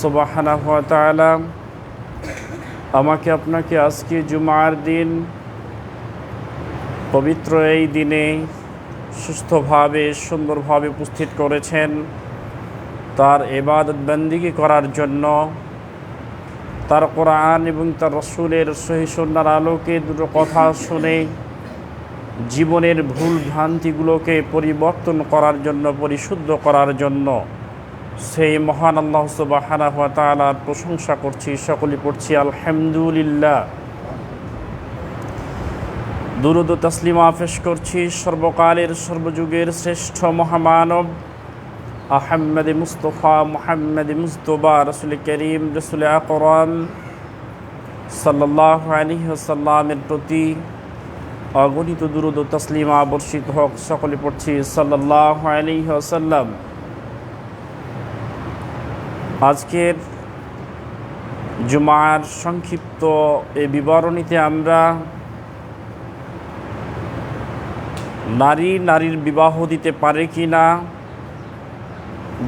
সুবহানাহু ওয়া তাআলা আমাকে আপনাকে আজকে জুমার দিন পবিত্র এই দিনে সুস্থভাবে সুন্দরভাবে উপস্থিত করেছেন তার ইবাদত বন্দেগী করার জন্য, তার কোরআন এবং তার রাসূলের সহিহ সুন্নাহর আলোকে দুটো কথা শুনে জীবনের ভুল ভ্রান্তিগুলোকে পরিবর্তন করার জন্য, পরিশুদ্ধ করার জন্য সেই মহান আল্লাহ সুবহানাহু ওয়া তাআলার প্রশংসা করছি। সকলে পড়ছি আলহামদুলিল্লাহ। দুরূদ ও তাসলিমা পেশ করছি সর্বকালের সর্বযুগের শ্রেষ্ঠ মহামানব আহমদ মুস্তফা মুহাম্মদ মুজতবা রাসূল করিম রাসূল আকরাম সাল্লাল্লাহু আলাইহি ওয়াসাল্লামের প্রতি অগণিত দুরূদ ও তাসলিমা বর্ষিত হোক। সকলে পড়ছি সাল্লাল্লাহু আলাইহি ওয়াসাল্লাম। আজকের জুমার সংক্ষিপ্ত এই বিবরণীতে আমরা নারীর বিবাহ দিতে পারে কি না,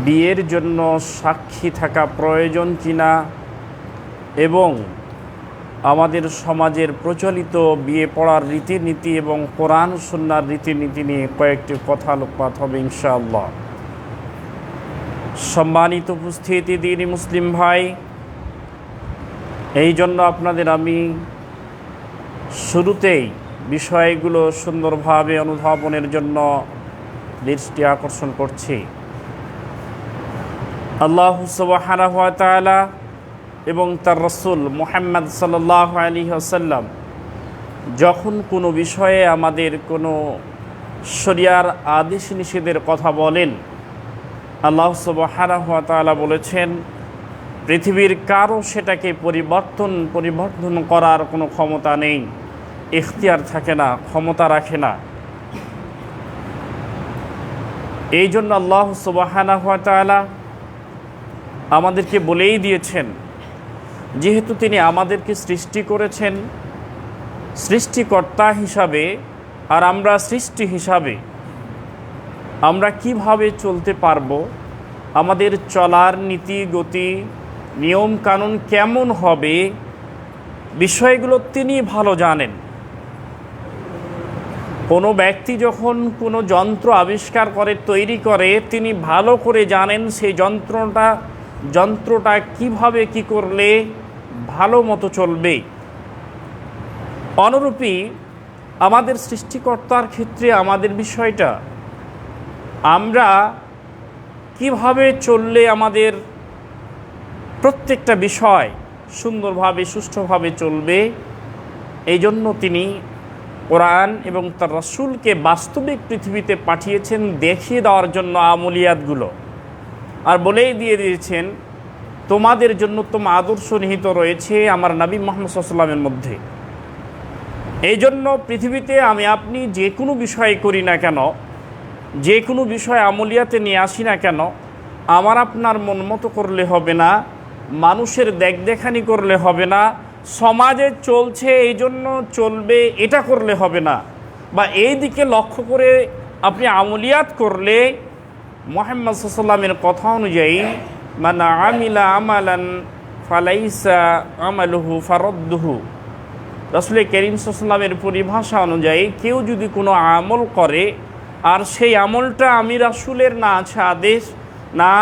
বিয়ের জন্য সাক্ষী থাকা প্রয়োজন কিনা এবং আমাদের সমাজের প্রচলিত বিয়ে পড়ার রীতিনীতি এবং কোরআন সুন্নাহর রীতিনীতি নিয়ে কয়েকটি কথা আলোকপাত হবে ইনশাআল্লাহ। সম্মানিত উপস্থিতি দিনী মুসলিম ভাই, এই জন্য আপনাদের আমি শুরুতেই বিষয়গুলো সুন্দরভাবে অনুধাবনের জন্য দৃষ্টি আকর্ষণ করছি। আল্লাহ সুবহানাহু ওয়া তাআলা এবং তার রাসূল মুহাম্মদ সাল্লাল্লাহু আলাইহি ওয়াসাল্লাম যখন কোনো বিষয়ে আমাদের কোনো শরিয়ার আদেশ নিষেধের কথা বলেন, আল্লাহ সুবহানাহু ওয়া তাআলা বলেছেন পৃথিবীর কারো সেটাকে পরিবর্তন করার কোনো ক্ষমতা নেই, ইখতিয়ার থাকে না, ক্ষমতা রাখে না। এই জন্য আল্লাহ সুবহানাহু ওয়া তাআলা আমাদেরকে বলেই দিয়েছেন, যেহেতু তিনি আমাদেরকে সৃষ্টি করেছেন সৃষ্টিকর্তা হিসাবে আর আমরা সৃষ্টি হিসাবে, আমরা কিভাবে চলতে পারবো, আমাদের চলার নীতি গতি নিয়ম কানুন কেমন হবে, বিষয়গুলো তিনি ভালো জানেন। কোনো ব্যক্তি যখন কোনো যন্ত্র আবিষ্কার করে, তৈরি করে, তিনি ভালো করে জানেন সেই যন্ত্রটা কিভাবে কি করলে ভালো মতো চলবে। অনুরূপী আমাদের সৃষ্টিকর্তার ক্ষেত্রে আমাদের বিষয়টা, আমরা কিভাবে চললে আমাদের প্রত্যেকটা বিষয় সুন্দরভাবে সুষ্ঠুভাবে চলবে, এই জন্য তিনি কোরআন এবং তার রাসূলকে বাস্তবিক পৃথিবীতে পাঠিয়েছেন দেখিয়ে দেওয়ার জন্য আমলিয়াতগুলো, আর বলেই দিয়ে দিয়েছেন তোমাদের জন্য তোমার আদর্শ নিহিত রয়েছে আমার নবী মুহাম্মদ সাল্লাল্লাহু আলাইহি ওয়াসাল্লামের মধ্যে। এই জন্য পৃথিবীতে আমি আপনি যে কোনো বিষয় করি না কেন, যে কোনো বিষয় আমলিয়াতে নিয়ে আসি না কেন, আমার আপনার মন মতো করলে হবে না, মানুষের দেখদেখানি করলে হবে না, সমাজে চলছে এই জন্য চলবে এটা করলে হবে না, বা এই দিকে লক্ষ্য করে আপনি আমলিয়াত করলে মুহাম্মদ সাল্লাল্লাহু আলাইহি ওয়াসাল্লামের কথা অনুযায়ী মান আমিলা আমালান ফালাইসা আমালুহু ফারাদ্দুহু, রাসূল করিম সাল্লাল্লাহু আলাইহি ওয়াসাল্লামের পরিভাষা অনুযায়ী কেউ যদি কোনো আমল করে আর সেই আমলটা আমি রাসূলের না আছে আদেশ, না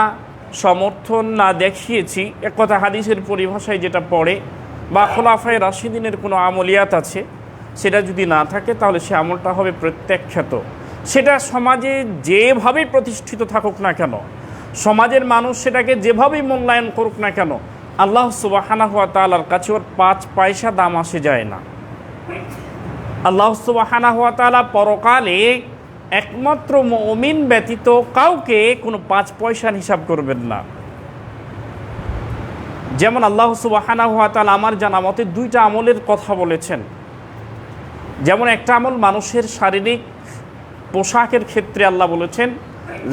সমর্থন, না দেখিয়েছি, এক কথা হাদিসের পরিভাষায় যেটা পড়ে, বা খোলাফায়ে রাশিদিনের কোনো আমলিয়াত আছে, সেটা যদি না থাকে তাহলে সে আমলটা হবে প্রত্যাখ্যাত। সেটা সমাজে যেভাবেই প্রতিষ্ঠিত থাকুক না কেন, সমাজের মানুষ সেটাকে যেভাবেই মূল্যায়ন করুক না কেন, আল্লাহ সুবহানাহু ওয়া তাআলার কাছে ওর 5 পয়সা দাম আসে যায় না। আল্লাহ সুবহানাহু ওয়া তাআলা পরকালে একমাত্র মুমিন ব্যতীত কাউকে কোনো 5 পয়সার হিসাব করবেন না। যেমন আল্লাহ সুবহানাহু ওয়া তাআলা আমার জানা মতে 2টা আমলের কথা বলেছেন। যেমন একটা আমল মানুষের শারীরিক পোশাকের ক্ষেত্রে আল্লাহ বলেছেন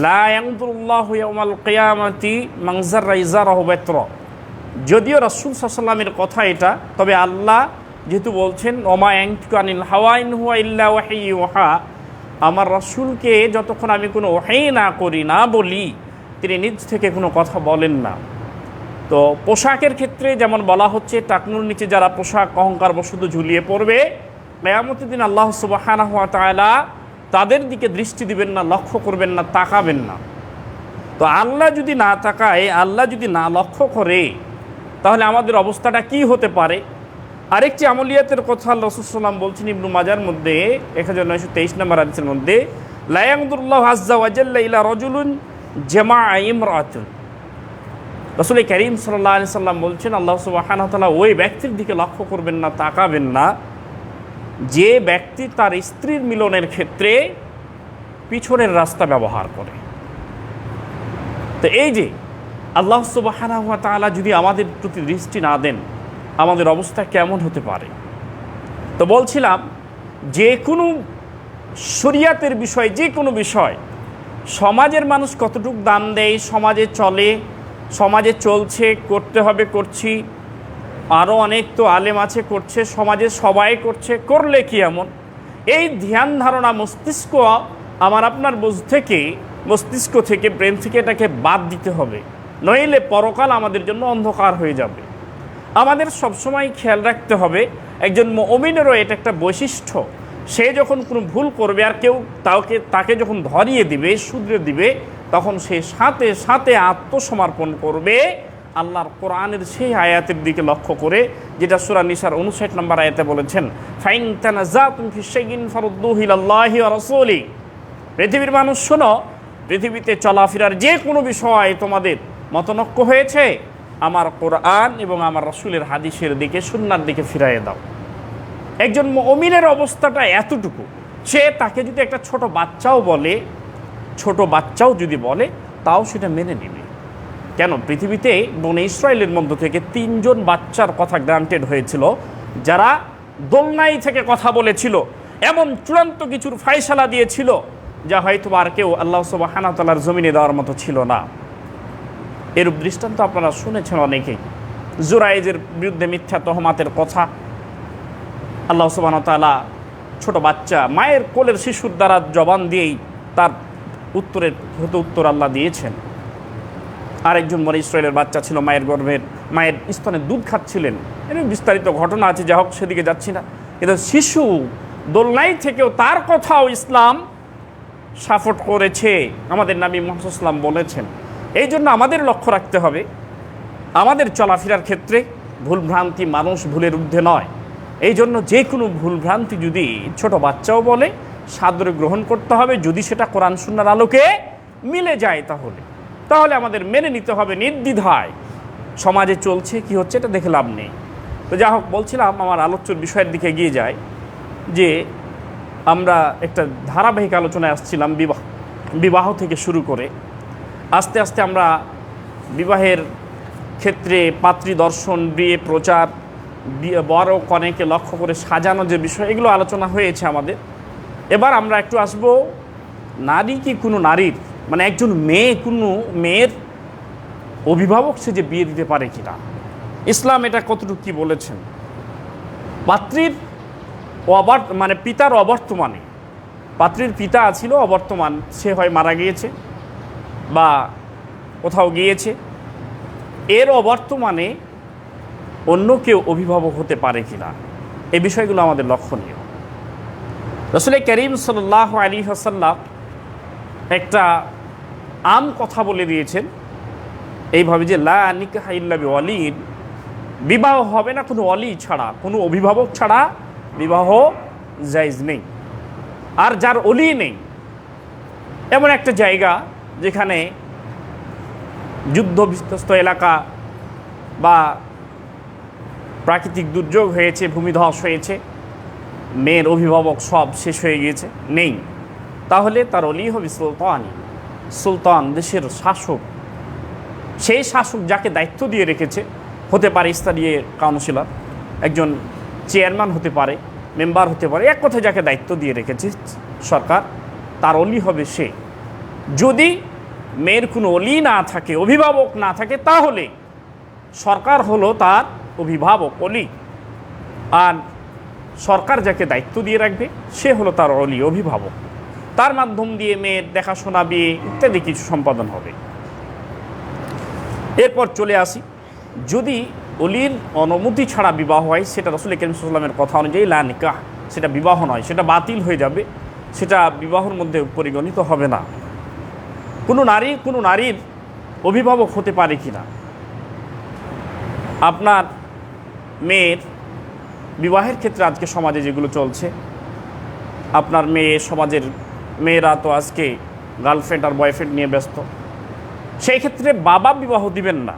লা ইয়ানজুরুল্লাহু ইয়াওমাল কিয়ামাতি মান যাররা ইজারাহু বাতরা। যদিও রাসূল সাল্লাল্লাহু আলাইহি ওয়াসাল্লামের কথা এটা, তবে আল্লাহ যেহেতু বলছেন ওমা ইয়ানতিকু আনিল হাওয়া ইন হুয়া ইল্লা ওয়াহয়ুন ইউহা, আমার রাসূলকে যতক্ষণ আমি কোনো ওহী না করি, না বলি, তিনি নিজ থেকে কোনো কথা বলেন না। তো পোশাকের ক্ষেত্রে যেমন বলা হচ্ছে, টাকনুর নিচে যারা পোশাক অহংকার বশত ঝুলিয়ে পড়বে, কিয়ামতের দিন আল্লাহ সুবহানাহু ওয়া তাআলা তাদের দিকে দৃষ্টি দিবেন না, লক্ষ্য করবেন না, তাকাবেন না। তো আল্লাহ যদি না তাকায়, আল্লাহ যদি না লক্ষ্য করে, তাহলে আমাদের অবস্থাটা কি হতে পারে? আরেকটি আমলিয়াতের কথা আল্লাহ রাসূল সাল্লাল্লাহু আলাইহি ওয়াসাল্লাম বলছেন ইবনু মাজার মধ্যে 1923 নম্বর হাদিসের মধ্যে, লা ইয়ানদুরুল্লাহু আযজা ওয়া জাল্লা ইলা রাজুলিন জামাআ ইমরাতুন। রাসূল কারীম সাল্লাল্লাহু আলাইহি ওয়াসাল্লাম বলছেন, আল্লাহ সুবহানাহু ওয়া তাআলা ওই ব্যক্তির দিকে লক্ষ্য করবেন না, তাকাবেন না, যে ব্যক্তি তার স্ত্রীর মিলনের ক্ষেত্রে পিছনের রাস্তা ব্যবহার করে। তো এই যে আল্লাহ সুবহানাহু ওয়া তাআলা যদি আমাদের প্রতি দৃষ্টি না দেন, আমাদের অবস্থা কেমন হতে পারে? তো বলছিলাম, যে কোনো শরিয়াতের বিষয়, যে কোনো বিষয় সমাজের মানুষ কতটুকু দাম দেয়, সমাজে চলে, সমাজে চলছে, করতে হবে, করছি, আরও অনেক তো আলেম আছে করছে, সমাজে সবাই করছে, করলে কি এমন? এই ধ্যান ধারণা মস্তিষ্ক, আমার আপনার মস্তিষ্ক থেকে, ব্রেন থেকে এটাকে বাদ দিতে হবে, নইলে পরকাল আমাদের জন্য অন্ধকার হয়ে যাবে। আমাদের সবসময় খেয়াল রাখতে হবে, একজন মুমিনেরও এটা একটা বৈশিষ্ট্য, সে যখন কোনো ভুল করবে আর কেউ তাকে যখন ধরিয়ে দিবে, শুধরে দিবে, তখন সে সাথে সাথে আত্মসমর্পণ করবে আল্লাহর কোরআনের সেই আয়াতের দিকে লক্ষ্য করে, যেটা সূরা নিসার 59 নম্বর আয়াতে বলেছেন, ফাইন তানাযাতুম ফি শাইইন ফারুদ্দুহু ইলাল্লাহি ওয়া রাসূলি। পৃথিবীর মানুষ শোনো, পৃথিবীতে চলাফেরার যে কোনো বিষয় তোমাদের মতনৈক্য হয়েছে, আমার কোরআন এবং আমার রাসূলের হাদিসের দিকে, সুন্নাহর দিকে ফিরিয়ে দাও। একজন মুমিনের অবস্থাটা এতটুকু, সে তাকে যদি একটা ছোট বাচ্চাও যদি বলে, তাও সেটা মেনে নেবে। কেন? পৃথিবীতে বনে ইসরায়েলের মধ্য থেকে 3 জন বাচ্চার কথা গ্রান্টেড হয়েছিল, যারা দোলনাই থেকে কথা বলেছিল, এমন চূড়ান্ত কিছুর ফায়সালা দিয়েছিল যা হয়তো আর কেউ আল্লাহ সুবহানাহু ওয়া তাআলার জমিনে দেওয়ার মতো ছিল না। এরূপ দৃষ্টান্ত আপনারা শুনেছেন অনেকেই। জুরাইজের বিরুদ্ধে মিথ্যা তহমাতের কথা আল্লাহ সুবহানাহু ওয়া তাআলা ছোট বাচ্চা, মায়ের কোলের শিশুর দ্বারা জবান দিয়েই তার উত্তর আল্লাহ দিয়েছেন। আরেকজন বনে ইসরায়েলের বাচ্চা ছিল, মায়ের স্তনের দুধ খাচ্ছিলেন। এরকম বিস্তারিত ঘটনা আছে, যা হোক সেদিকে যাচ্ছি না। কিন্তু শিশু দোলনাই থেকেও তার কথাও ইসলাম সাপোর্ট করেছে, আমাদের নবী মুহাম্মদ সাল্লাল্লাহু আলাইহি ওয়াসাল্লাম বলেছেন। এই জন্য আমাদের লক্ষ্য রাখতে হবে, আমাদের চলাফেরার ক্ষেত্রে ভুলভ্রান্তি, মানুষ ভুলের ঊর্ধ্বে নয়। এই জন্য যে কোনো ভুলভ্রান্তি যদি ছোট বাচ্চাও বলে, সাদরে গ্রহণ করতে হবে, যদি সেটা কোরআন সুন্নাহর আলোকে মিলে যায়, তাহলে আমাদের মেনে নিতে হবে নির্দ্বিধায়। সমাজে চলছে কি হচ্ছে এটা দেখে লাভ নেই। তো যা হোক, বলছিলাম, আমার আলোচ্য বিষয়ের দিকে এগিয়ে যায়, যে আমরা একটা ধারাবাহিক আলোচনায় আসছিলাম বিবাহ থেকে শুরু করে আস্তে আস্তে আমরা বিবাহের ক্ষেত্রে পাত্রী দর্শন, বিয়ে প্রচার, বর কনেকে লক্ষ্য করে সাজানো যে বিষয়, এগুলো আলোচনা হয়েছে আমাদের। এবার আমরা একটু আসব, নারী কি কোনো নারীর, মানে একজন মেয়ে কোনো মেয়ের অভিভাবক সে যে বিয়ে দিতে পারে কিনা, ইসলাম এটা কতটুকু কি বলেছেন। পাত্রীর মানে পিতার অবর্তমানে, পাত্রীর পিতা ছিল অবর্তমান, সে হয় মারা গিয়েছে বা কোথাও গিয়েছে, এর অবর্তমানে অন্য কেউ অভিভাবক হতে পারে কিনা, এই বিষয়গুলো আমাদের লক্ষণীয়। রাসূল কারীম সাল্লাল্লাহু আলাইহি ওয়াসাল্লাম একটা আম কথা বলে দিয়েছেন এইভাবে, যে লা নিকাহা ইল্লা বিওয়ালিন, বিবাহ হবে না কোনো ওয়ালি ছাড়া, কোনো অভিভাবক ছাড়া বিবাহ জায়েজ নেই। আর যার ওলি নেই, এমন একটা জায়গা যেখানে যুদ্ধ বিধ্বস্ত এলাকা বা প্রাকৃতিক দুর্যোগ হয়েছে, ভূমিধস হয়েছে, মেয়ের অভিভাবক সব শেষ হয়ে গিয়েছে, নেই, তাহলে তার ওলি হবে সুলতান, দেশের শাসক। সেই শাসক যাকে দায়িত্ব দিয়ে রেখেছে, হতে পারে স্থানীয় কাউন্সিলর, একজন চেয়ারম্যান হতে পারে, মেম্বার হতে পারে, এক কথায় যাকে দায়িত্ব দিয়ে রেখেছে সরকার, তার ওলি হবে সে। যদি মেয়ের কোনো ওলি না থাকে, অভিভাবক না থাকে, তাহলে সরকার হলো তার অভিভাবক, ওলি। আর সরকার যাকে দায়িত্ব দিয়ে রাখবে সে হলো তার ওলি, অভিভাবক। তার মাধ্যম দিয়ে মেয়ের দেখাশোনা, বিয়ে ইত্যাদি কিছু সম্পাদন হবে। এরপর চলে আসি যদি অলির অনুমতি ছাড়া বিবাহ হয়, সেটা রাসূল করিম সাল্লাল্লাহু আলাইহি ওয়াসাল্লামের কথা অনুযায়ী লা নিকাহ, সেটা বিবাহ নয়, সেটা বাতিল হয়ে যাবে, সেটা বিবাহের মধ্যে পরিগণিত হবে না। কোনো নারীর অভিভাবক হতে পারে কি না? আপনার মেয়ের বিবাহের ক্ষেত্রে আজকে সমাজে যেগুলো চলছে, আপনার সমাজের মেয়েরা তো আজকে গার্লফ্রেন্ড আর বয়ফ্রেন্ড নিয়ে ব্যস্ত। সেই ক্ষেত্রে বাবা বিবাহ দিবেন না,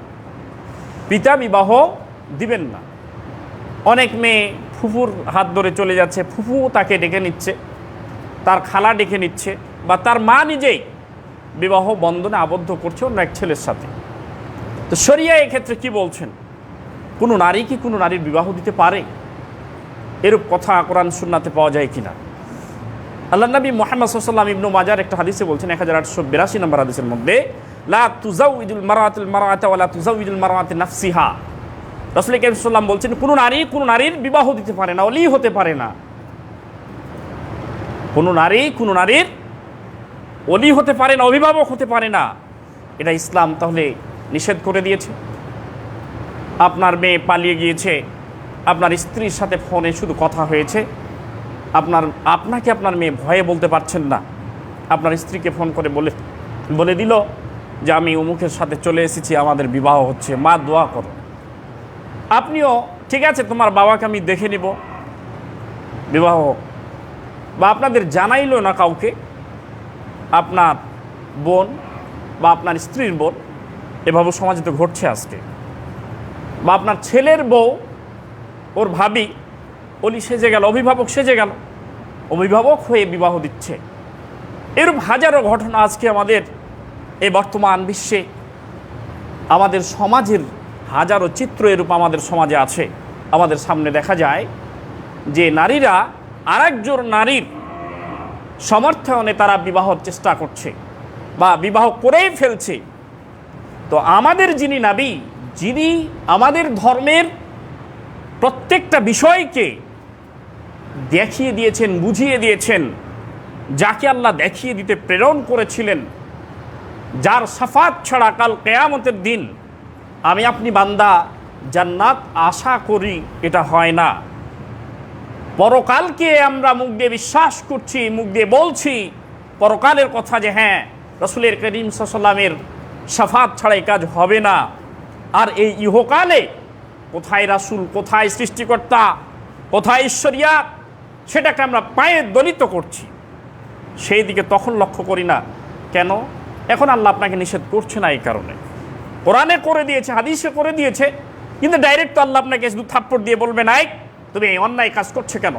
পিতা বিবাহ দিবেন না। অনেক মেয়ে ফুফুর হাত ধরে চলে যাচ্ছে, ফুফু তাকে ডেকে নিচ্ছে, তার খালা ডেকে নিচ্ছে, বা তার মা নিজেই বিবাহ বন্ধনে আবদ্ধ করছে অন্য এক ছেলের সাথে। তো শরিয়া এক্ষেত্রে কি বলছেন? কোনো নারী কি কোনো নারীর বিবাহ দিতে পারে? এরূপ কথা কোরআন সুন্নাতে পাওয়া যায় কিনা? আল্লাহ নবী মুহাম্মদ সাল্লাল্লাহু আলাইহি ওয়াসাল্লাম ইবনে মাজার একটা হাদিসে বলছেন, 1882 নম্বর হাদিসের মধ্যে, লা তুজাউইজুল মারআতুল মারআতা ওয়া লা তুজাউইজুল মারআতু নাফসিহা। রাসূল করিম সাল্লাল্লাহু আলাইহি ওয়াসাল্লাম বলছেন, কোনো নারী কোনো নারীর বিবাহ দিতে পারে না, ওলি হতে পারে না। কোনো নারী কোনো নারীর ওলি হতে পারে না, অভিভাবক হতে পারে না। এটা ইসলাম তাহলে নিষেধ করে দিয়েছে। আপনার মেয়ে পালিয়ে গিয়েছে, আপনার স্ত্রীর সাথে ফোনে শুধু কথা হয়েছে, আপনাকে আপনার মেয়ে ভয়ে বলতে পারছেন না, আপনার স্ত্রীকে ফোন করে বলে দিল যে আমি অমুকের সাথে চলে এসেছি, আমাদের বিবাহ হচ্ছে, মা দোয়া করো। আপনিও ঠিক আছে, তোমার বাবাকে আমি দেখে নিব, বিবাহ। বা আপনাদের জানাইলো না কাউকে, আপনার বোন বা আপনার স্ত্রীর বোন, এভাবে সমাজে তো ঘটছে আজকে। বা আপনার ছেলের বউ, ওর ভাবি অলি সেজে গেল, অভিভাবক সেজে গেল, অভিভাবক হয়ে বিবাহ দিচ্ছে। এরূপ হাজারো ঘটনা আজকে আমাদের এই বর্তমান বিশ্বে, আমাদের সমাজের হাজারো চিত্র এরূপ আমাদের সমাজে আছে। আমাদের সামনে দেখা যায় যে নারীরা আরেকজন নারীর সমর্থনে তারা বিবাহর চেষ্টা করছে বা বিবাহ করেই ফেলছে। তো আমাদের যিনি নবী, যিনি আমাদের ধর্মের প্রত্যেকটা বিষয়কে দেখিয়ে দিয়েছেন, বুঝিয়ে দিয়েছেন, যাকে আল্লাহ দেখিয়ে দিতে প্রেরণ করেছিলেন, যার শাফাত ছাড়া কাল কিয়ামতের দিন আমি আপনি বান্দা জান্নাত আশা করি, এটা হয় না। পরকালকে আমরা মুখ দিয়ে বিশ্বাস করছি, মুখ দিয়ে বলছি পরকালের কথা, যে হ্যাঁ রাসূলের করিম সাল্লাল্লাহু আলাইহি ওয়াসাল্লামের শাফাত ছাড়া এই কাজ হবে না। আর এই ইহকালে কোথায় রাসূল, কোথায় সৃষ্টিকর্তা, কোথায় ঈশ্বরিয়াত, সেটাকে আমরা পায়ে দলিত করছি, সেই দিকে তখন লক্ষ্য করি না। কেন? এখন আল্লাহ আপনাকে নিষেধ করছে না, এই কারণে কোরআনে করে দিয়েছে, হাদিসে করে দিয়েছে, কিন্তু ডাইরেক্ট তো আল্লাহ আপনাকে শুধু থাপ্পড় দিয়ে বলবে নাই তুমি এই অন্যায় কাজ করছো কেন,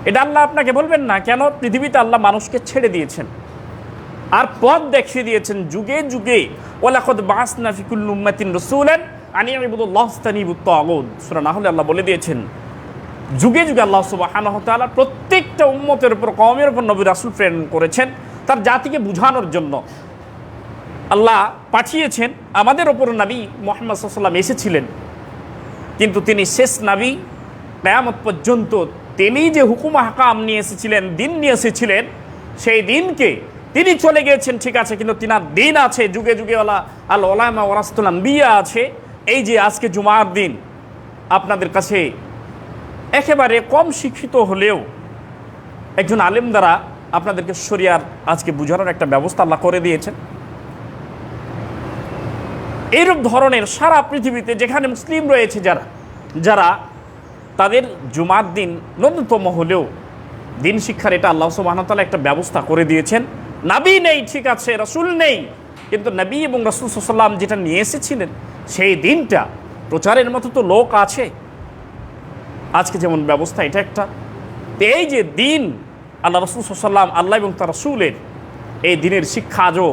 এটা আল্লাহ আপনাকে বলবেন না। কেন? পৃথিবীতে আল্লাহ মানুষকে ছেড়ে দিয়েছেন আর পথ দেখিয়ে দিয়েছেন যুগে যুগে। ওয়ালাকাদ বাআসনা ফি কুল্লি উম্মাতিন রাসূলান আন ইউবুদুল্লাহ ওয়াজতানিবুত তাগুত। সূরা নাহলে আল্লাহ বলে দিয়েছেন, যুগে যুগে আল্লাহ সুবহানাহু ওয়া তাআলা প্রত্যেকটা উম্মতের উপর, কওমের উপর নবী রাসূল প্রেরণ করেছেন তার জাতিকে বুঝানোর জন্য। আল্লাহ পাঠিয়েছেন, আমাদের ওপর নবী মুহাম্মদ সাল্লাল্লাহু আলাইহি ওয়াসাল্লাম এসেছিলেন, কিন্তু তিনি শেষ নবী, কিয়ামত পর্যন্ত তিনি যে হুকুম হাকাম নিয়ে এসেছিলেন, দিন নিয়ে এসেছিলেন, সেই দিনকে তিনি চলে গিয়েছেন, ঠিক আছে, কিন্তু তিনার দিন আছে যুগে যুগে। আল উলামা ওয়ারাসাতুল আম্বিয়া আছে। এই যে আজকে জুমার দিন, আপনাদের কাছে একেবারে কম শিক্ষিত হলেও একজন আলেম দ্বারা আপনাদেরকে শরিয়ার আজকে বুঝানোর একটা ব্যবস্থা আল্লাহ করে দিয়েছেন। এইরূপ ধরনের সারা পৃথিবীতে যেখানে মুসলিম রয়েছে, যারা তাদের জুমার দিন ন্যূনতম হলেও দিন শিক্ষার এটা আল্লাহ সুবহানাহু ওয়া তাআলা একটা ব্যবস্থা করে দিয়েছেন। নবী নেই, ঠিক আছে, রাসূল নেই, কিন্তু নবী এবং রাসূল সাল্লাল্লাহু আলাইহি ওয়াসাল্লাম যেটা নিয়ে এসেছিলেন সেই দিনটা প্রচারের মতো তো লোক আছে। আজকে যেমন ব্যবস্থা, এটা একটা। এই যে দিন, আল্লাহ রাসূল সাল্লাল্লাহু আলাইহি ওয়াসাল্লাম, আল্লাহ এবং তার রাসূলের এই দিনের শিক্ষা আজও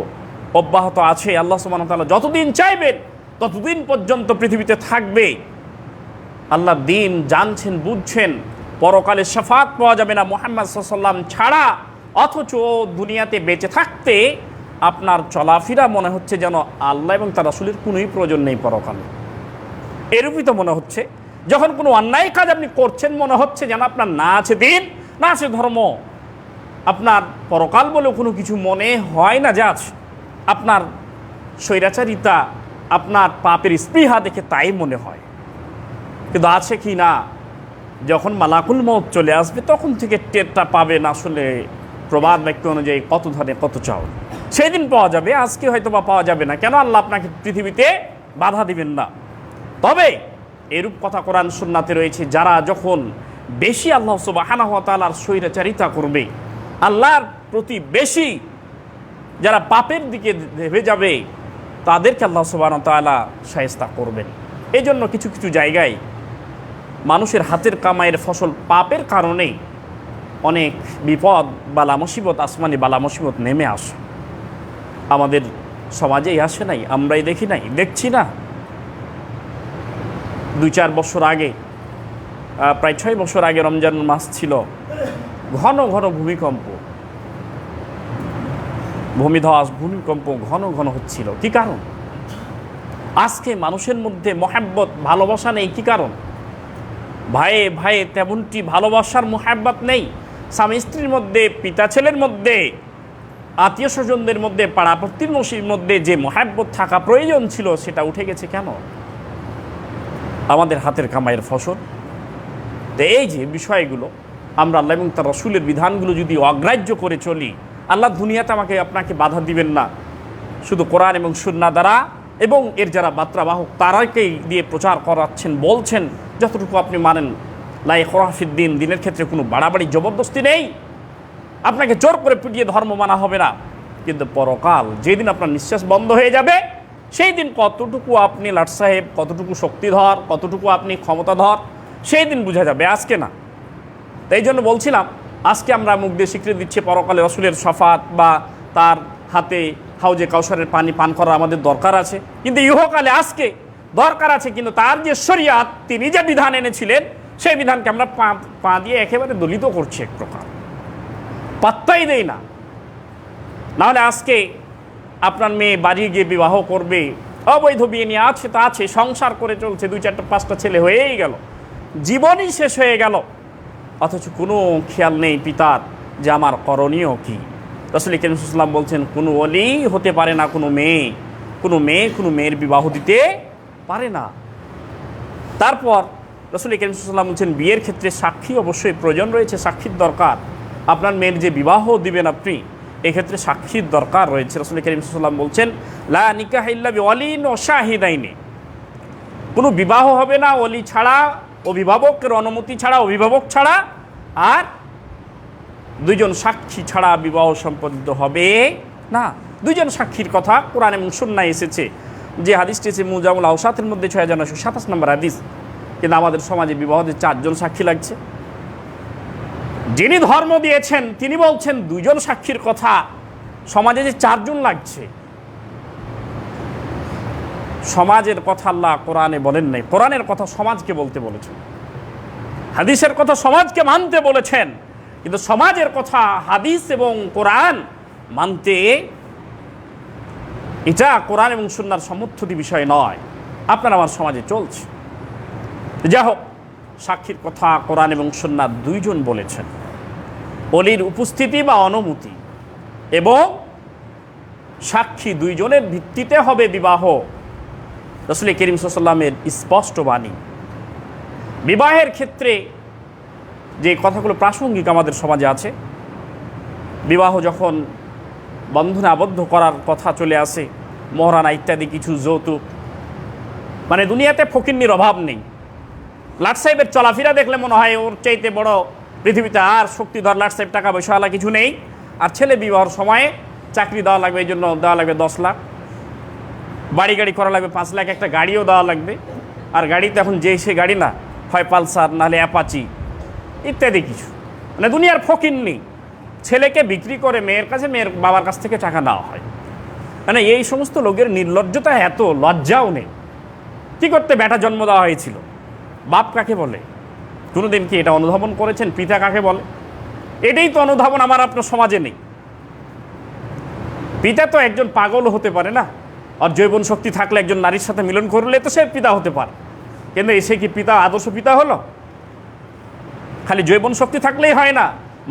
অব্যাহত আছে। আল্লাহ সুবহানাহু ওয়া তাআলা যতদিন চাইবেন ততদিন পর্যন্ত পৃথিবীতে থাকবে। আল্লাহ দিন জানছেন, বুঝছেন, পরকালে শাফাত পাওয়া যাবে না মুহাম্মদ সাল্লাল্লাহু আলাইহি ওয়াসাল্লাম ছাড়া। অথচ দুনিয়াতে বেঁচে থাকতে আপনার চলাফেরা মনে হচ্ছে যেন আল্লাহ এবং তার রাসূলের কোনোই প্রয়োজন নেই পরকালে। এরূপই তো মনে হচ্ছে। যখন কোনো অন্যায় কাজ আপনি করছেন, মনে হচ্ছে যেন আপনার না আছে দিন, না আছে ধর্ম, আপনার পরকাল বলেও কোনো কিছু মনে হয় না যে আছে। আপনার স্বৈরাচারিতা, আপনার পাপের স্পৃহা দেখে তাই মনে হয়, কিন্তু আছে কি না যখন মালাকুল মউত চলে আসবে তখন থেকে টেরটা পাবেন আসলে প্রবাদ বাক্য অনুযায়ী কত ধানে কত চাউল। সেই দিন পাওয়া যাবে, আজকে হয়তো বা পাওয়া যাবে না। কেন? আল্লাহ আপনাকে পৃথিবীতে বাধা দিবেন না। তবে এরূপ কথা কোরআন সুন্নাতে রয়েছে, যারা যখন বেশি আল্লাহ সুবহানাহু ওয়া তাআলার স্বৈরাচারিতা করবে, আল্লাহর প্রতি বেশি যারা পাপের দিকে ভেবে যাবে, তাদেরকে আল্লাহ সুবহানাহু ওয়া তাআলা শায়েস্তা করবেন। এই জন্য কিছু কিছু জায়গায় মানুষের হাতের কামাইয়ের ফসল পাপের কারণে অনেক বিপদ বালা মুসিবত, আসমানি বালা মুসিবত নেমে আসে। আমাদের সমাজেই আসে নাই? আমরাই দেখি নাই? দেখছি না? 2-4 বছর আগে, প্রায় 6 বছর আগে রমজান মাস ছিল, ঘন ঘন ভূমিকম্প, ভূমিধস, ভূমিকম্প ঘন ঘন হচ্ছিল। কি কারণ? আজকে মানুষের মধ্যে মহাব্বত, ভালোবাসা নেই। কি কারণ? ভাইয়ে ভাইয়ে তেমনটি ভালোবাসার মহাব্বত নেই। স্বামী স্ত্রীর মধ্যে, পিতা ছেলের মধ্যে, আত্মীয় স্বজনদের মধ্যে, পাড়া প্রতিবেশীর মধ্যে যে মহাব্বত থাকা প্রয়োজন ছিল, সেটা উঠে গেছে কেন? আমাদের হাতের কামাইয়ের ফসল। তো এই যে বিষয়গুলো, আমরা আল্লাহ এবং তার রাসূলের বিধানগুলো যদি অগ্রাহ্য করে চলি, আল্লাহ দুনিয়াতে আমাকে আপনাকে বাধা দিবেন না। শুধু কোরআন এবং সুন্নাহ দ্বারা এবং এর যারা বার্তাবাহক তারাকেই দিয়ে প্রচার করাচ্ছেন, বলছেন যতটুকু আপনি মানেন। লা ইকরাহা ফিদ্দিন, দিনের ক্ষেত্রে কোনো বাড়াবাড়ি জবরদস্তি নেই। আপনাকে জোর করে পিটিয়ে ধর্ম মানা হবে না। কিন্তু পরকাল যেদিন আপনার নিঃশ্বাস বন্ধ হয়ে যাবে, সেই দিন কতটুকু আপনি লাট সাহেব, কতটুকু শক্তিধর, কতটুকু আপনি ক্ষমতাধর, সেই দিন বোঝা যাবে, আজকে না। তাই জন্য বলছিলাম, আজকে আমরা মুখ দিয়ে স্বীকৃতি দিচ্ছি পরকালে রাসূলের শাফাত বা তার হাতে হাউজে কাউসারের পানি পান করা আমাদের দরকার আছে, কিন্তু ইহকালে আজকে দরকার আছে। কিন্তু তার যে শরিয়াত, তিনি যে বিধান এনেছিলেন, সেই বিধানকে আমরা পা দিয়ে একেবারে দলিত করছি, এক প্রকার পাত্তাই দেই না। নাহলে আজকে আপনার মেয়ে বাড়ি গিয়ে বিবাহ করবে, অবৈধ বিয়ে নিয়ে আছে তা আছে, সংসার করে চলছে, 2-4-5টা ছেলে হয়েই গেল, জীবনই শেষ হয়ে গেল, অথচ কোনো খেয়াল নেই পিতার যে আমার করণীয় কী। রাসূল কারীম সাল্লাল্লাহু আলাইহি ওয়াসাল্লাম বলছেন, কোনো ওলি হতে পারে না কোনো মেয়ে, কোনো মেয়ের বিবাহ দিতে পারে না। তারপর রাসূল কারীম সাল্লাল্লাহু আলাইহি ওয়াসাল্লাম বলছেন, বিয়ের ক্ষেত্রে সাক্ষী অবশ্যই প্রয়োজন রয়েছে, সাক্ষীর দরকার। আপনার মেয়ের যে বিবাহ দিবেন আপনি, এক্ষেত্রে সাক্ষীর দরকার রয়েছে। রাসূল কারীম সাল্লাল্লাহু আলাইহি ওয়াসাল্লাম বলছেন, লা নিকাহা ইল্লা বিওয়ালিন ওয়া শাহিদাইনি, কোনো বিবাহ হবে না ওলি ছাড়া, অভিভাবকের অনুমতি ছাড়া, অভিভাবক ছাড়া, আর 2 জন সাক্ষী ছাড়া বিবাহ সম্পাদিত হবে না। 2 জন সাক্ষীর কথা কোরআন এবং সুন্নাহয় এসেছে। যে হাদিসটি এসেছে মুজামুল আওসাতের মধ্যে 6927 নম্বর হাদিস। কিন্তু আমাদের সমাজে বিবাহতে 4 জন সাক্ষী লাগছে। যিনি ধর্ম দিয়েছেন তিনি বলছেন 2 জন সাক্ষীর কথা, সমাজে যে 4 জন লাগছে। সমাজের কথা আল্লাহ কোরআনে বলেন নাই, কোরআনের কথা সমাজকে বলতে বলেছেন, হাদিসের কথা সমাজকে মানতে বলেছেন। কিন্তু সমাজের কথা হাদিস এবং কোরআন মানতে, এটা কোরআন এবং সুন্নাহর সমর্থিত বিষয় নয়। আপনার আমার সমাজে চলছে। যাই হোক, সাক্ষীর কথা কোরআন এবং সুন্নাহ 2 জন বলেছেন। ওলির উপস্থিতি বা অনুমতি এবং সাক্ষী 2 জনের ভিত্তিতে হবে বিবাহ। রাসূল কারীম সাল্লাল্লাহু আলাইহি ওয়াসাল্লামের স্পষ্ট বাণী। বিবাহের ক্ষেত্রে যে কথাগুলো প্রাসঙ্গিক আমাদের সমাজে আছে, বিবাহ যখন বন্ধনে আবদ্ধ করার কথা চলে আসে, মহারানা ইত্যাদি কিছু যৌতুক, মানে দুনিয়াতে ফকিন্নির অভাব নেই। লাট সাহেবের চলাফেরা দেখলে মনে হয় ওর চাইতে বড় পৃথিবীতে আর শক্তিধর লাট সাহেব, টাকা পয়সাওয়ালা কিছু নেই। আর ছেলে বিবাহর সময়ে চাকরি দেওয়া লাগবে, এই জন্য দেওয়া লাগবে 10 লাখ, বাড়ি গাড়ি করা লাগবে 5 লাখ, একটা গাড়িও দেওয়া লাগবে। আর গাড়িতে এখন যে সে গাড়ি না, হয় পালসার নাহলে অ্যাপাচি ইত্যাদি কিছু, মানে দুনিয়ার ফকিন্নি। ছেলেকে বিক্রি করে মেয়ের কাছে, মেয়ের বাবার কাছ থেকে টাকা নেওয়া হয়। মানে এই সমস্ত লোকের নির্লজ্জতা, এত লজ্জাও নেই। কী করতে বেটা জন্ম দেওয়া হয়েছিল? বাপ কাকে বলে? কোনোদিন কি এটা অনুধাবন করেছেন? পিতা কাকে বলে? এটাই তো অনুধাবন আমার আপনার সমাজে নেই। পিতা তো একজন পাগল হতে পারে না, আর যৌবন শক্তি থাকলে একজন নারীর সাথে মিলন করলে তো সে পিতা হতে পারে। কিন্তু এসে কি পিতা আদর্শ পিতা হলো? খালি যৌবন শক্তি থাকলেই হয় না,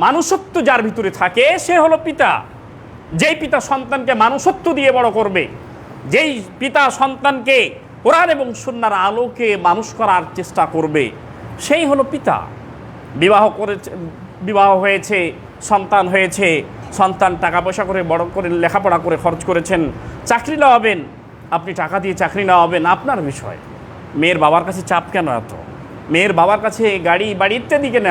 মানুষত্ব যার ভিতরে থাকে সে হলো পিতা। যেই পিতা সন্তানকে মানুষত্ব দিয়ে বড় করবে, যেই পিতা সন্তানকে কোরআন এবং সুন্নাহর আলোকে মানুষ করার চেষ্টা করবে, সেই হলো পিতা। বিবাহ হয়েছে, সন্তান হয়েছে, সন্তান টাকা পয়সা করে বড় করে লেখাপড়া করে খরচ করেছেন, চাকরি নেওয়াবেন, আপনি টাকা দিয়ে চাকরি নেওয়াবেন, আপনার বিষয়। মেয়ের বাবার কাছে চাপ কেন এত? মেয়ের বাবার কাছে গাড়ি বাড়ি ইত্যাদি কেন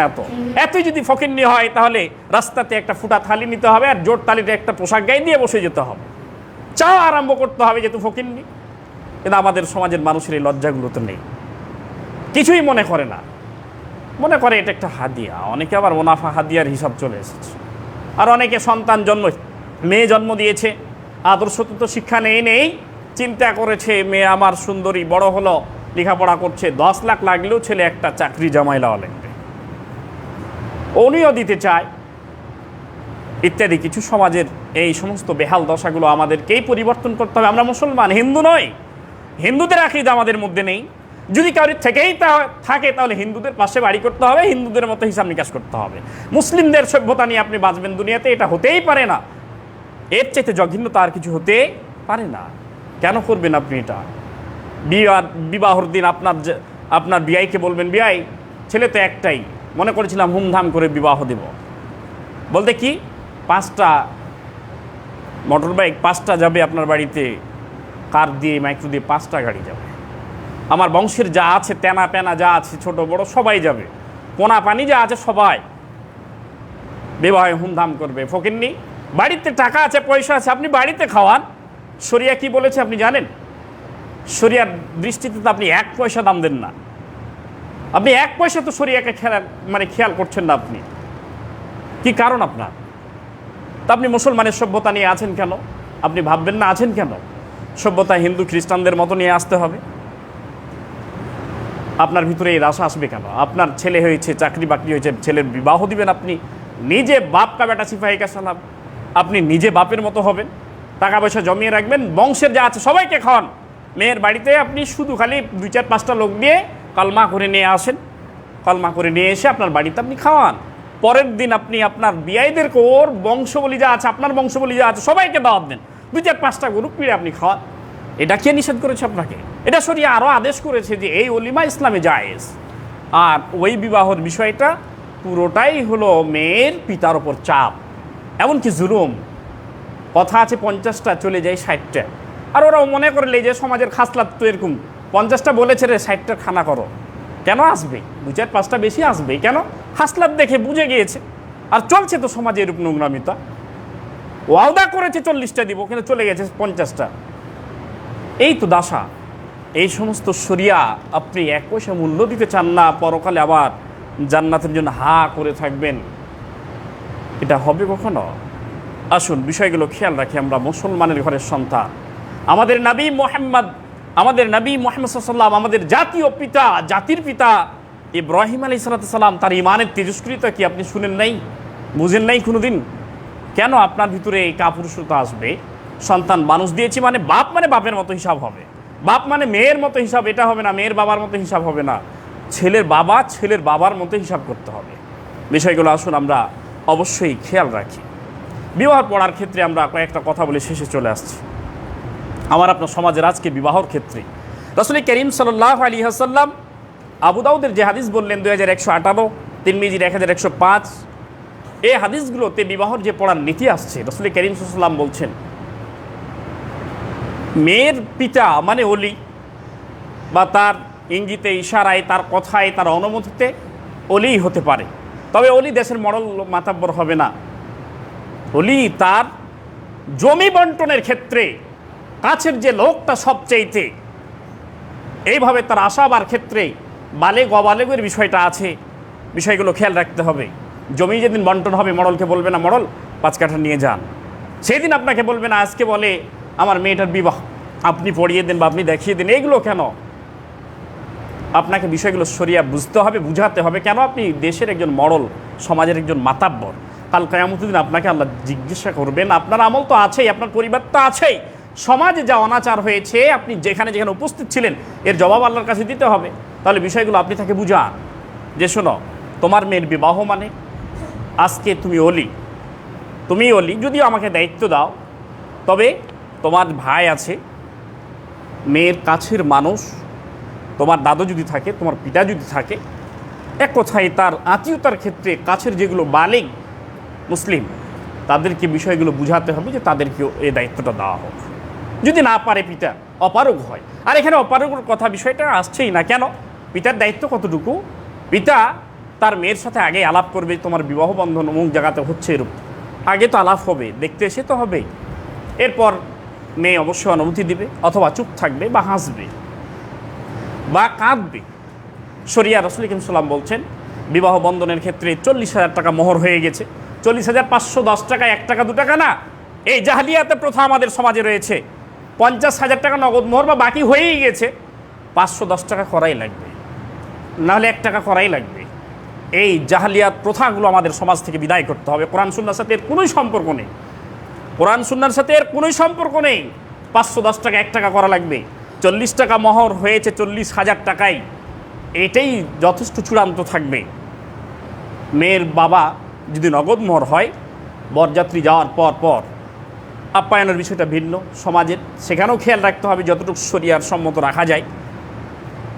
এতই যদি ফকিন্নি হয়, তাহলে রাস্তাতে একটা ফুটা থালি নিতে হবে আর জোর তালিতে একটা পোশাক গায়ে দিয়ে বসে যেতে হবে, চা আরম্ভ করতে হবে যেহেতু ফকিন্নি। কিন্তু আমাদের সমাজের মানুষের এই লজ্জাগুলো তো নেই, কিছুই মনে করে না, মনে করে এটা একটা হাদিয়া। অনেকে আবার মুনাফা হাদিয়ার হিসাব চলে এসেছে। আর অনেকে সন্তান মেয়ে জন্ম দিয়েছে, আদর্শ তো শিক্ষা নেই, চিন্তা করেছে মেয়ে আমার সুন্দরী, বড় হলো, লেখাপড়া করছে, 10 লাখ লাগলেও ছেলে একটা চাকরি জামাই লওয়া লাগবে, উনিও দিতে চায়, ইত্যাদি। কিছু সমাজের এই সমস্ত বেহাল দশাগুলো আমাদেরকেই পরিবর্তন করতে হবে। আমরা মুসলমান, হিন্দু নয়। হিন্দুদের আকীদা আমাদের মধ্যে নেই। যদি কারোর থেকেই থাকে তাহলে হিন্দুদের পাশে বাড়ি করতে হবে, হিন্দুদের মতো হিসাব নিকাশ করতে হবে। মুসলিমদের সভ্যতা নিয়ে আপনি বাঁচবেন দুনিয়াতে, এটা হতেই পারে না। এর চাইতে জঘন্যতা আর কিছু হতে পারে না। কেন করবেন আপনি এটা? বিবাহর দিন আপনার বিয়াইকে বলবেন, বিয়াই ছেলে তো একটাই, মনে করেছিলাম হুমধাম করে বিবাহ দেব, বলতে কি 5টা মোটর বাইক 5টা যাবে আপনার বাড়িতে, কার দিয়ে মাইক্রো দিয়ে 5টা গাড়ি যাবে, আমার বংশের যা আছে তেনা পেনা যা আছে ছোট বড় সবাই যাবে, পোনা পানি যা আছে সবাই বিবাহে হুমধাম করবে। ফকিন্নি, বাড়িতে টাকা আছে পয়সা আছে, আপনি বাড়িতে খাওয়ান। শরিয়া কি বলেছে আপনি জানেন? শরিয়ার দৃষ্টিতে তো আপনি 1 পয়সা দাম দেন না, আপনি 1 পয়সা তো শরিয়াকে খেয়াল করছেন না। আপনি কি কারণ আপনার? তা আপনি মুসলমানের সভ্যতা নিয়ে আছেন কেন? আপনি ভাববেন না আছেন কেন? সভ্যতা হিন্দু খ্রিস্টানদের মতো নিয়ে আসতে হবে? আপনার ভিতরে এই আশা আসবে কেন? আপনার ছেলে হয়েছে, চাকরি বাকরি হয়েছে, ছেলের বিবাহ দিবেন, আপনি নিজে বাপ কা বেটা সিপাহী কা সালাম, আপনি নিজে বাপের মতো হবেন, টাকা পয়সা জমিয়ে রাখবেন, বংশের যা আছে সবাইকে খাওয়ান। মেয়ের বাড়িতে আপনি শুধু খালি 2-4-5টা লোক দিয়ে কলমা করে নিয়ে আসেন, কলমা করে নিয়ে এসে আপনার বাড়িতে আপনি খাওয়ান। পরের দিন আপনি আপনার বিয়াইদেরকে ওর বংশবলী যা আছে, আপনার বংশবলী যা আছে সবাইকে দাওয়াত দেন, 2-4-5টা গরু পিড়ে আপনি খাওয়ান। এটা কে নিষেধ করেছে আপনাকে? এটা শরিয়া আরও আদেশ করেছে যে এই ওলিমা ইসলামে জায়েজ। আর ওই বিবাহর বিষয়টা পুরোটাই হলো মেয়ের পিতার ওপর চাপ, এমনকি জুলুম। কথা আছে 50টা চলে যায় 60টা, আর ওরাও মনে করলে যে সমাজের খাসলাত তো এরকম, 50টা বলেছে রে 60টার খানা করো, কেন আসবে? 2-4-5টা বেশি আসবে কেন? খাসলাত দেখে বুঝে গিয়েছে। আর চলছে তো সমাজে এরূপ নোংরামিতা। ওয়াদা করেছে 40টা দিব, কিন্তু চলে গেছে 50টা। এই তো দাসা। এই সমস্ত শরিয়া আপনি 1 পয়সা মূল্য দিতে চান না, পরকালে আবার জান্নাতের জন্য হা করে থাকবেন, এটা হবে কখনো? আসুন বিষয়গুলো খেয়াল রাখি। আমরা মুসলমানের ঘরের সন্তান। আমাদের নবী মুহাম্মদ সাল্লাল্লাহু, আমাদের জাতীয় পিতা, জাতির পিতা ইব্রাহিম আলাইহিস সালাম, তার ইমানের তেজস্ক্রিয়তা কি আপনি শুনেন নাই, বুঝেন নাই কোনোদিন? কেন আপনার ভিতরে এই কাপুরুষতা আসবে? সন্তান মানুষ দিয়েছি মানে বাপের মতো হিসাব হবে, বাপ মানে মেয়ের মতো হিসাব এটা হবে না, মেয়ের বাবার মতো হিসাব হবে না, ছেলের বাবার মতো হিসাব করতে হবে। বিষয়গুলো আসুন আমরা অবশ্যই খেয়াল রাখি। বিবাহ পড়ার ক্ষেত্রে আমরা কয়েকটা কথা বলে শেষে চলে আসছি। আমার আপনার সমাজের আজকে বিবাহর ক্ষেত্রে রাসূল করিম সাল্লাল্লাহু আলাইহি ওয়াসাল্লাম আবু দাউদের যে হাদিস বললেন 2158, তিরমিজির 1105, এই হাদিসগুলোতে বিবাহর যে পড়ার নীতি আসছে, রাসূল করিম সাল্লাল্লাহু আলাইহি ওয়াসাল্লাম বলছেন মেয়ের পিতা মানে ওলি, বা তার ইঙ্গিতে ইশারায়, তার কথায়, তার অনুমতিতে ওলি হতে পারে, তবে ওলি দেশের মডেল মাতাব্বর হবে না। ওলি তার জমি বন্টনের ক্ষেত্রে কাছের যে লোকটা সবচেয়েতে, এইভাবে তার আশাবার ক্ষেত্রে বালেগ অবালেগের বিষয়টা আছে, বিষয়গুলো খেয়াল রাখতে হবে। জমি যেদিন বন্টন হবে মডলকে বলবে না মডল 5 কাঠা নিয়ে যান, সেই দিন আপনাকে বলবে না আজকে বলে আমার মেয়েটার বিবাহ, আপনি পড়িয়ে দেন বা আপনি দেখিয়ে দেন। এইগুলো কেন? আপনাকে বিষয়গুলো শরিয়া বুঝতে হবে, বুঝাতে হবে। কেন? আপনি দেশের একজন মডল, সমাজের একজন মাতাব্বর। কাল কিয়ামতের দিন আপনাকে আল্লাহ জিজ্ঞাসা করবেন। আপনার আমল তো আছেই, আপনার পরিবার তো আছেই, সমাজে যা অনাচার হয়েছে আপনি যেখানে উপস্থিত ছিলেন এর জবাব আল্লাহর কাছে দিতে হবে। তাহলে বিষয়গুলো আপনি তাকে বুঝান যে শোনো, তোমার মেয়ের বিবাহ মানে আজকে তুমি ওলি, যদিও আমাকে দায়িত্ব দাও, তবে তোমার ভাই আছে, মেয়ের কাছের মানুষ, তোমার দাদু যদি থাকে, তোমার পিতা যদি থাকে, এক কথায় তার আত্মীয়তার ক্ষেত্রে কাছের যেগুলো বালিগ মুসলিম, তাদেরকে বিষয়গুলো বুঝাতে হবে যে তাদেরকেও এই দায়িত্বটা দেওয়া হোক। যদি না পারে পিতা, অপারগ হয়, আর এখানে অপারগর কথা বিষয়টা আসছেই না। কেন? পিতার দায়িত্ব কতটুকু? পিতা তার মেয়ের সাথে আগে আলাপ করবে, তোমার বিবাহ বন্ধন অমুক জায়গাতে হচ্ছে এরূপ, আগে তো আলাপ হবে, দেখতে এসে তো হবেই। এরপর মেয়ে অবশ্যই অনুমতি দিবে, অথবা চুপ থাকবে বা হাসবে বা কাঁদবে। শরিয়া রাসূল করিম সাল্লাল্লাহু আলাইহি ওয়াসাল্লাম বলছেন, বিবাহ বন্ধনের ক্ষেত্রে 40,000 টাকা মোহর হয়ে গেছে। 40,510 টাকা, 1 টাকা 2 টাকা না। এই জাহলিয়াতের প্রথা আমাদের সমাজে রয়েছে। 50,000 টাকা নগদ মোহর বা বাকি হয়েই গেছে, 510 টাকা করাই লাগবে, নাহলে 1 টাকা করাই লাগবে। এই জাহলিয়াত প্রথাগুলো আমাদের সমাজ থেকে বিদায় করতে হবে। কোরআন সুন্নাহর সাথে এর কোনোই সম্পর্ক নেই। কোরআন সুন্নাহর সাথে এর কোনোই সম্পর্ক নেই। 510 টাকা, 1 টাকা করা লাগবে। 40 টাকা মোহর হয়েছে 40,000 টাকায়, এটাই যথেষ্ট চূড়ান্ত থাকবে। মেয়ের বাবা যদি নগদ মোহর হয়, বরযাত্রী যাওয়ার পর আপ্যায়নের বিষয়টা ভিন্ন সমাজের, সেখানেও খেয়াল রাখতে হবে যতটুকু শরিয়ার সম্মত রাখা যায়।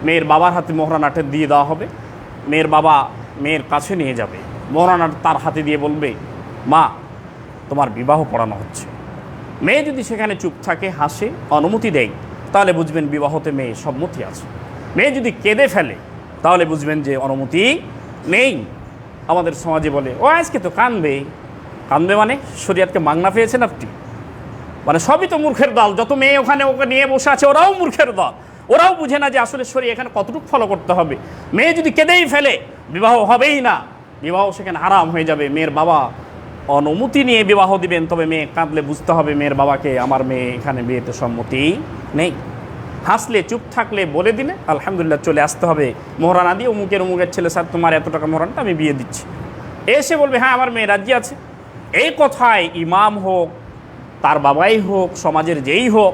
মেয়ের বাবার হাতে মোহরানাটা দিয়ে দেওয়া হবে। মেয়ের বাবা মেয়ের কাছে নিয়ে যাবে, মোহরানাটা তার হাতে দিয়ে বলবে, মা তোমার বিবাহ পড়ানো হচ্ছে। মেয়ে যদি সেখানে চুপ থাকে, হাসে, অনুমতি দেয়, তাহলে বুঝবেন বিবাহতে মেয়ে সম্মতি আছে। মেয়ে যদি কেঁদে ফেলে, তাহলে বুঝবেন যে অনুমতি নেই। আমাদের সমাজে বলে, ও আজকে তো কাঁদবে। কাঁদবে মানে শরিয়াতকে মাংনা পেয়েছেন আপনি? মানে সবই তো মূর্খের দল। যত মেয়ে ওখানে ওকে নিয়ে বসে আছে, ওরাও মূর্খের দল। ওরাও বুঝে না যে আসলে শরিয়া এখানে কতটুকু ফলো করতে হবে। মেয়ে যদি কেঁদেই ফেলে, বিবাহ হবেই না, বিবাহ সেখানে হারাম হয়ে যাবে। মেয়ের বাবা অনুমতি নিয়ে বিবাহ দিবেন, তবে মেয়ে কাঁদলে বুঝতে হবে মেয়ের বাবাকে, আমার মেয়ে এখানে বিয়েতে সম্মতি নেই। হাসলে, চুপ থাকলে, বলে দিলে আলহামদুলিল্লাহ চলে আসতে হবে। মোহরানা দিয়ে অমুকের ছেলে, স্যার তোমার এত টাকা মোহরানটা আমি বিয়ে দিচ্ছি। এসে বলবে, হ্যাঁ আমার মেয়ে রাজি আছে। এই কথায় ইমাম হোক, তার বাবাই হোক, সমাজের যেই হোক,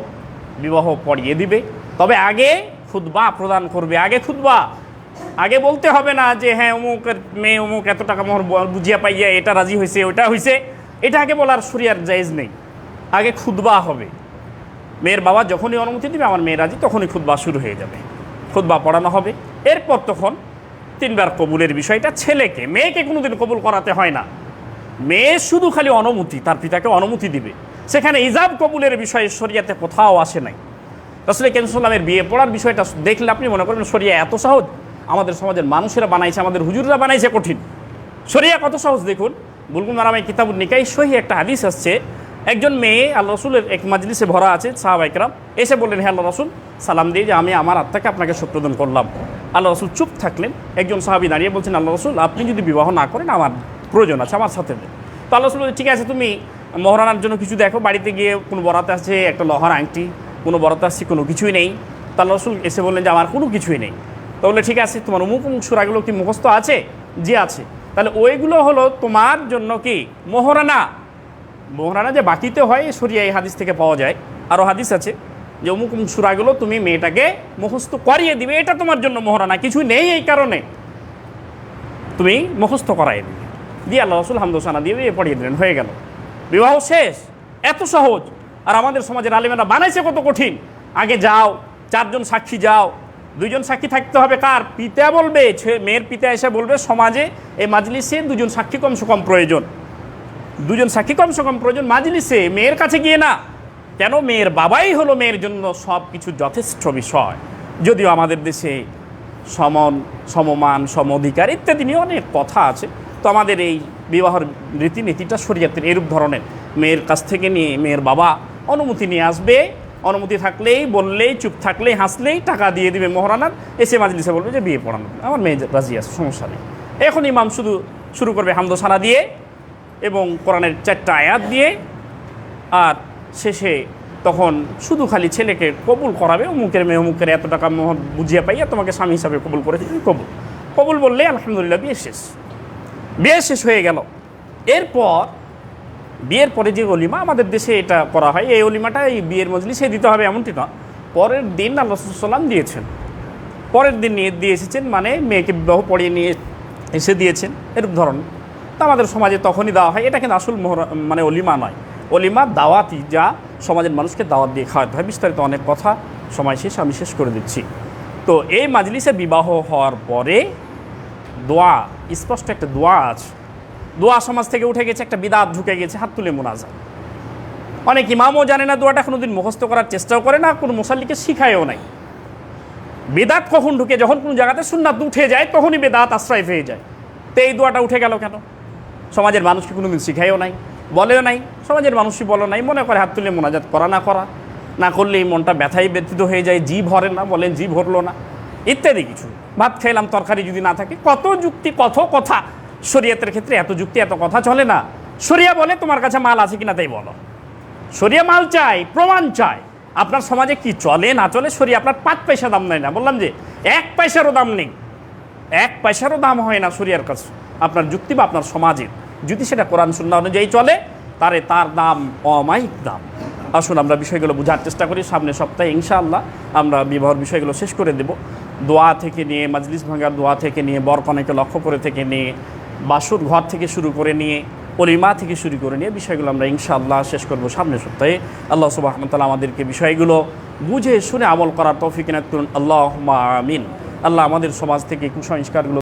বিবাহ পড়িয়ে দিবে। তবে আগে খুতবা প্রদান করবে। আগে বলতে হবে না যে হ্যাঁ অমুকের মেয়ে অমুক এত টাকা মোহর বুঝিয়া পাইয়া এটা রাজি হয়েছে, ওটা হয়েছে। এটা আগে বলার শরিয়ার জায়েজ নেই। আগে খুতবা হবে। মেয়ের বাবা যখনই অনুমতি দেবে, আমার মেয়ে রাজি, তখনই খুতবা শুরু হয়ে যাবে, খুতবা পড়ানো হবে। এরপর তখন 3 বার কবুলের বিষয়টা ছেলেকে, মেয়েকে কোনোদিন কবুল করাতে হয় না। মেয়ে শুধু খালি অনুমতি, তার পিতাকে অনুমতি দিবে। সেখানে ইজাব কবুলের বিষয়ে শরিয়াতে কোথাও আসে নাই। রাসূল করিম সাল্লাল্লাহু আলাইহি ওয়াসাল্লামের বিয়ে পড়ার বিষয়টা দেখলে আপনি মনে করেন শরিয়া এত সহজ। আমাদের সমাজের মানুষেরা বানাইছে, আমাদের হুজুররা বানাইছে কঠিন। শরিয়া কত সহজ দেখুন। বুলগুল মারামাই কিতাবুন নিকাহ সহিহ একটা হাদিস আসছে, একজন মেয়ে আল্লাহ রসুলের এক মাজলিসে ভরা আছে, সাহাবা ইকরাম এসে বললেন, হে আল্লাহ রসুল, সালাম দিয়ে যে আমি আমার আত্মাকে আপনাকে সুপ্রদান করলাম। আল্লাহ রসুল চুপ থাকলেন। একজন সাহাবী দাঁড়িয়ে বলছেন, আল্লাহ রসুল আপনি যদি বিবাহ না করেন, আমার প্রয়োজন আছে, আমার সাথে দেন। তো আল্লাহ রসুল বলছেন, ঠিক আছে, তুমি মোহরানার জন্য কিছু দেখো। বাড়িতে গিয়ে কোনো বরাতে আছে একটা লোহার আংটি, কোনো বরাতে আসছে কোনো কিছুই নেই। তো আল্লাহ রসুল এসে বললেন যে আমার কোনো কিছুই নেই। তো বললে, ঠিক আছে, তোমার অমুক সূরাগুলো কি মুখস্থ আছে? জি আছে। তাহলে ওইগুলো হলো তোমার জন্য কি মোহরানা। মোহরানা যে বাকিতে হয়, শরিয়া এই হাদিস থেকে পাওয়া যায়। আরও হাদিস আছে যে অমুক সূরাগুলো তুমি মেয়েটাকে মুখস্থ করিয়ে দিবে, এটা তোমার জন্য মোহরানা। কিছু নেই এই কারণে তুমি মুখস্থ করাই দিবে। দিয়ে আল্লাহ রসুল হামদোসানা দিয়ে বিয়ে পড়িয়ে দিলেন, হয়ে গেল, বিবাহ শেষ। এত সহজ। আর আমাদের সমাজের আলেমেরা বানাইছে কত কঠিন। আগে যাও, 4 জন সাক্ষী যাও, 2 জন সাক্ষী থাকতে হবে। কার? পিতা বলবে, মেয়ের পিতা এসে বলবে সমাজে এই মাজলিসে 2 জন সাক্ষী কমসে কম প্রয়োজন। 2 জন সাক্ষী কমসে কম প্রয়োজন মাজলিসে, মেয়ের কাছে গিয়ে না। কেন? মেয়ের বাবাই হলো মেয়ের জন্য সব কিছু যথেষ্ট বিষয়। যদিও আমাদের দেশে সমমান, সম অধিকার ইত্যাদি নিয়ে অনেক কথা আছে। তো আমাদের এই বিবাহের রীতিনীতিটা শরিয়াতের এরূপ ধরনের। মেয়ের কাছ থেকে নিয়ে মেয়ের বাবা অনুমতি নিয়ে আসবে, অনুমতি থাকলেই, বললেই, চুপ থাকলেই, হাসলেই টাকা দিয়ে দিবে মোহরানার। এসে মাজলিসে বলবে যে বিয়ে পড়ানো, আমার মেয়ে রাজি আছে, সমস্যা নেই। এখন ইমাম শুরু করবে হামদোসানা দিয়ে এবং কোরআনের 4টা আয়াত দিয়ে, আর শেষে তখন শুধু খালি ছেলেকে কবুল করাবে। অমুকের মেয়ে অমুকের এত টাকা মোহর বুঝিয়ে পাইয়া তোমাকে স্বামী হিসাবে কবুল করেছে, তুমি কবুল বললে আলহামদুলিল্লাহ বিয়ে শেষ হয়ে গেল। এরপর বিয়ের পরে যে অলিমা আমাদের দেশে এটা করা হয়, এই অলিমাটা এই বিয়ের মজলিসে দিতে হবে এমনটি না। পরের দিন আল্লাহ রাসূল সাল্লাল্লাহু আলাইহি ওয়াসাল্লাম দিয়েছেন, পরের দিন নিয়ে দিয়ে এসেছেন, মানে মেয়েকে বিবাহ পড়িয়ে নিয়ে এসে দিয়েছেন, এরূপ ধরনের। তা আমাদের সমাজে তখনই দেওয়া হয়। এটা কিন্তু আসল মানে অলিমা নয়, অলিমা দাওয়াতি, যা সমাজের মানুষকে দাওয়াত দিয়ে খাওয়াতে হয়। বিস্তারিত অনেক কথা সময় শেষ, আমি শেষ করে দিচ্ছি। তো এই মাজলিসে বিবাহ হওয়ার পরে দোয়া, স্পষ্ট একটা দোয়া আছে। দোয়া সমাজ থেকে উঠে গেছে, একটা বিদাত ঢুকে গেছে, হাত তুলে মোনাজাত। অনেক ইমামও জানে না দোয়াটা, কোনোদিন মুখস্থ করার চেষ্টাও করে না, কোনো মুসাল্লিকে শিখায়ও নাই। বেদাত কখন ঢুকে, যখন কোনো জায়গাতে সুন্নাত উঠে যায় তখনই বেদাত আশ্রয় পেয়ে যায়। তো এই দোয়াটা উঠে গেল কেন? সমাজের মানুষকে কোনোদিন শিখায়ও নাই, বলেও নাই, সমাজের মানুষই বলো নাই, মনে করে হাত তুলে মোনাজাত করা না করা, না করলেই মনটা ব্যথায় ব্যথিত হয়ে যায়, জিভ ভরে না, বলেন জিভ ভরলো না, ইত্যাদি কিছু। ভাত খেলাম, তরকারি যদি না থাকে, কত যুক্তি, কত কথা। শরীয়তের ক্ষেত্রে এত যুক্তি, এত কথা চলে না। শরিয়া বলে তোমার কাছে মাল আছে কিনা তাই বলো। শরিয়া মাল চাই, প্রমাণ চাই। আপনার সমাজে কি চলে না চলে, শরিয়া আপনার 5 পয়সা দাম নেয় না। বললাম যে 1 পয়সারও দাম নেই, 1 পয়সারও দাম হয় না শরিয়ার কাছে। আপনার যুক্তি বা আপনার সমাজের যদি সেটা কোরআন সুন্নাহ অনুযায়ী চলে, তার দাম অমায়িক দাম। আসুন আমরা বিষয়গুলো বোঝার চেষ্টা করি। সামনের সপ্তাহে ইনশাআল্লাহ আমরা বিবাহের বিষয়গুলো শেষ করে দেব। দোয়া থেকে নিয়ে, মাজলিস ভাঙার দোয়া থেকে নিয়ে, বরকনেকে লক্ষ্য করে থেকে নিয়ে, বাসুর ঘর থেকে শুরু করে নিয়ে, অলিমা থেকে শুরু করে নিয়ে বিষয়গুলো আমরা ইনশাআল্লাহ শেষ করব সামনের সপ্তাহে। আল্লাহ সুবহানাহু ওয়া তাআলা আমাদেরকে বিষয়গুলো বুঝে শুনে আমল করার তৌফিক এনায়েত করুন। আল্লাহুম্মা আমিন। আল্লাহ আমাদের সমাজ থেকে কুসংস্কারগুলো